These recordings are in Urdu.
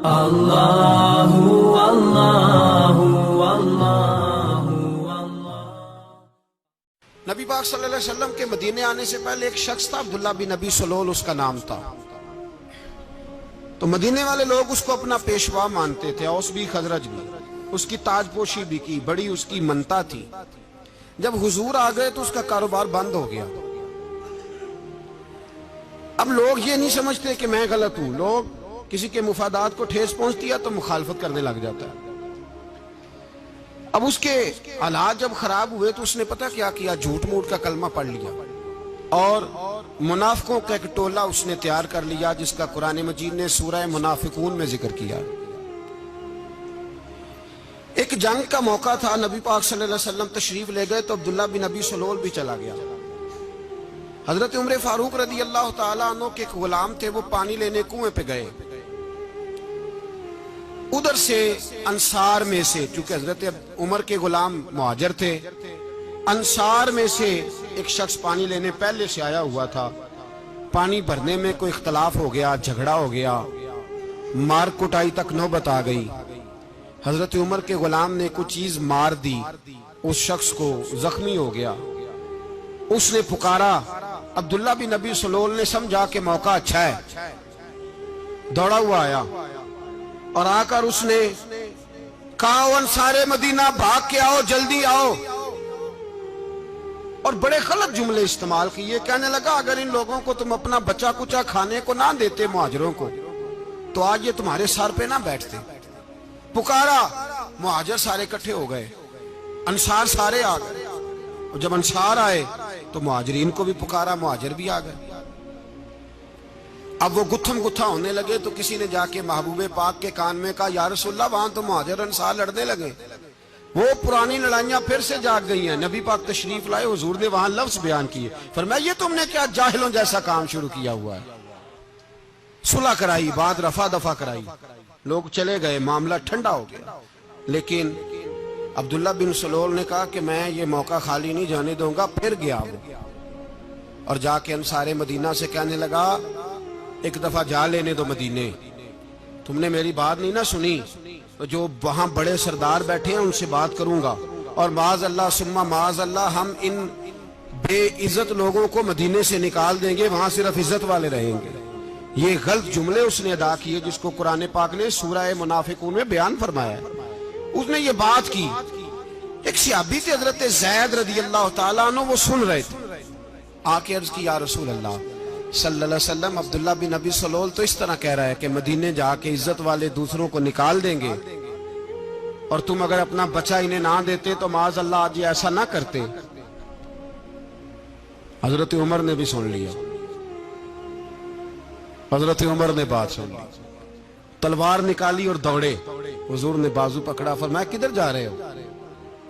اللہ اللہ اللہ۔ نبی پاک صلی اللہ علیہ وسلم کے مدینے آنے سے پہلے ایک شخص تھا، عبداللہ بن ابی سلول اس کا نام تھا۔ تو مدینے والے لوگ اس کو اپنا پیشوا مانتے تھے، اوس بھی خزرج بھی، اس کی تاج پوشی بھی کی، بڑی اس کی منتا تھی۔ جب حضور آ گئے تو اس کا کاروبار بند ہو گیا۔ اب لوگ یہ نہیں سمجھتے کہ میں غلط ہوں، لوگ کسی کے مفادات کو ٹھیس پہنچتی ہے تو مخالفت کرنے لگ جاتا ہے۔ اب اس کے حالات جب خراب ہوئے تو اس نے پتہ کیا کیا، جھوٹ موٹ کا کلمہ پڑھ لیا اور منافقوں کا ایک ٹولہ اس نے تیار کر لیا، جس کا قرآن مجید نے سورہ منافقون میں ذکر کیا۔ ایک جنگ کا موقع تھا، نبی پاک صلی اللہ علیہ وسلم تشریف لے گئے تو عبداللہ بن ابی سلول بھی چلا گیا۔ حضرت عمر فاروق رضی اللہ تعالیٰ عنہ کے ایک غلام تھے، وہ پانی لینے کنویں پہ گئے۔ ادھر سے انصار میں سے، چونکہ حضرت عمر کے غلام مہاجر تھے، انصار میں سے ایک شخص پانی لینے پہلے سے آیا ہوا تھا۔ پانی بھرنے میں کوئی اختلاف ہو گیا، جھگڑا ہو گیا، مار کٹائی تک نوبت آ گئی۔ حضرت عمر کے غلام نے کچھ چیز مار دی، اس شخص کو زخمی ہو گیا۔ اس نے پکارا، عبداللہ بن ابی سلول نے سمجھا کہ موقع اچھا ہے، دوڑا ہوا آیا اور آ کر اس نے کہا، انصار مدینہ بھاگ کے آؤ، جلدی آؤ، اور بڑے غلط جملے استعمال کیے۔ کہنے لگا، اگر ان لوگوں کو تم اپنا بچہ کچا کھانے کو نہ دیتے مہاجروں کو تو آج یہ تمہارے سر پہ نہ بیٹھتے۔ پکارا، مہاجر سارے اکٹھے ہو گئے، انصار سارے آ گئے، اور جب انصار آئے تو مہاجرین کو بھی پکارا، مہاجر بھی آ گئے۔ اب وہ گتھم گتھا ہونے لگے تو کسی نے جا کے محبوب پاک کے کان میں کہا، یا رسول اللہ، وہاں تو مہاجر انصار لڑنے لگے، وہ پرانی لڑائیاں پھر سے جاگ گئی ہیں۔ نبی پاک تشریف لائے، حضور نے وہاں لفظ بیان کیے، فرمایا، یہ تم نے کیا جاہلوں جیسا کام شروع کیا ہوا ہے۔ صلح کرائی، بات رفع دفع کرائی، لوگ چلے گئے، معاملہ ٹھنڈا ہو گیا۔ لیکن عبداللہ بن سلول نے کہا کہ میں یہ موقع خالی نہیں جانے دوں گا۔ پھر گیا وہ اور جا کے انصار مدینہ سے کہنے لگا، ایک دفعہ جا لینے دو مدینے، تم نے میری بات نہیں نہ سنی تو جو وہاں بڑے سردار بیٹھے ہیں ان سے بات کروں گا، اور معاذ اللہ ثم معاذ اللہ ہم ان بے عزت لوگوں کو مدینے سے نکال دیں گے، وہاں صرف عزت والے رہیں گے۔ یہ غلط جملے اس نے ادا کیے جس کو قرآن پاک نے سورہ منافقون میں بیان فرمایا ہے۔ اس نے یہ بات کی۔ ایک صحابی تھے حضرت زید رضی اللہ تعالیٰ عنہ، وہ سن رہے تھے، آ کے عرض کی، یا رسول اللہ صلی اللہ علیہ وسلم، عبداللہ بن ابی سلول تو اس طرح کہہ رہا ہے کہ مدینے جا کے عزت والے دوسروں کو نکال دیں گے، اور تم اگر اپنا بچہ انہیں نہ دیتے تو معاذ اللہ آج یہ ایسا نہ کرتے۔ حضرت عمر نے بھی سن لیا، حضرت عمر نے بات سن لی، تلوار نکالی اور دوڑے۔ حضور نے بازو پکڑا، فرمایا، کدھر جا رہے ہو؟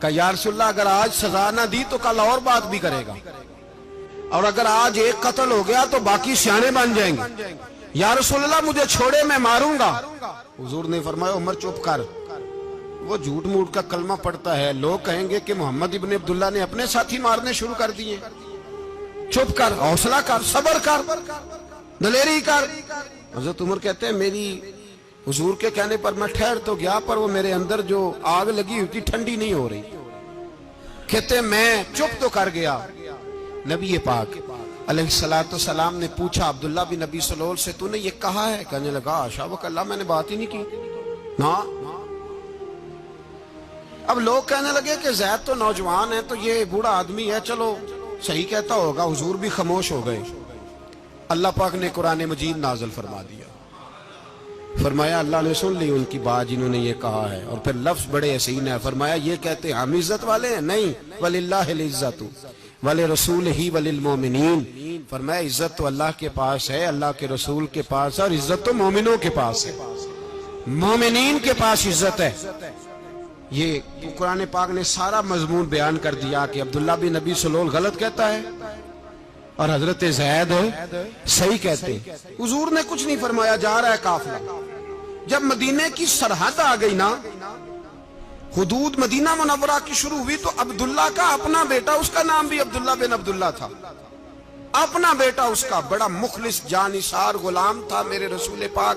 کہا، یا رسول اللہ، اگر آج سزا نہ دی تو کل اور بات بھی کرے گا، اور اگر آج ایک قتل ہو گیا تو باقی سیانے بن جائیں گے۔ یا رسول اللہ، مجھے چھوڑے، میں ماروں گا۔ حضور نے فرمایا، عمر چپ کر، وہ جھوٹ موٹ کا کلمہ پڑھتا ہے، لوگ کہیں گے کہ محمد ابن عبداللہ نے اپنے ساتھی مارنے شروع کر دیے۔ چپ کر، حوصلہ کر، صبر کر، دلیری کر۔ حضرت عمر کہتے ہیں، میری حضور کے کہنے پر میں ٹھہر تو گیا، پر وہ میرے اندر جو آگ لگی ہوئی تھی ٹھنڈی نہیں ہو رہی۔ کہتے ہیں میں چپ تو کر گیا۔ نبی پاک علیہ السلام نے پوچھا عبداللہ بن ابی سلول سے، تو نے یہ کہا ہے؟ کہنے لگا، حاشا وکلا، میں نے بات ہی نہیں کی۔ نا، اب لوگ کہنے لگے کہ زید تو نوجوان ہے، تو یہ بوڑھا آدمی ہے، چلو صحیح کہتا ہوگا۔ حضور بھی خاموش ہو گئے۔ اللہ پاک نے قرآن مجید نازل فرما دیا، فرمایا، اللہ نے سن لی ان کی بات جنہوں نے یہ کہا ہے، اور پھر لفظ بڑے حسین ہے، فرمایا، یہ کہتے ہم عزت والے ہیں؟ نہیں، وَلِلَّهِ الْعِزَّةُ وَلِرَسُولِهِ وَلِلْمُؤْمِنِينَ، فرمایا عزت تو اللہ کے پاس ہے، اللہ کے رسول کے پاس ہے، اور عزت تو مومنوں کے پاس ہے، مومنین کے پاس عزت ہے۔ یہ قرآن پاک نے سارا مضمون بیان کر دیا کہ عبداللہ بن ابی سلول غلط کہتا ہے اور حضرت زید صحیح کہتے ہیں۔ حضور نے کچھ نہیں فرمایا، جا رہا ہے قافلہ۔ جب مدینے کی سرحد آ گئی نا، حدود مدینہ منورہ کی شروع ہوئی، تو عبداللہ کا اپنا بیٹا، اس کا نام بھی عبداللہ بن عبداللہ تھا، اپنا بیٹا اس کا بڑا مخلص جانثار غلام تھا، میرے رسول پاک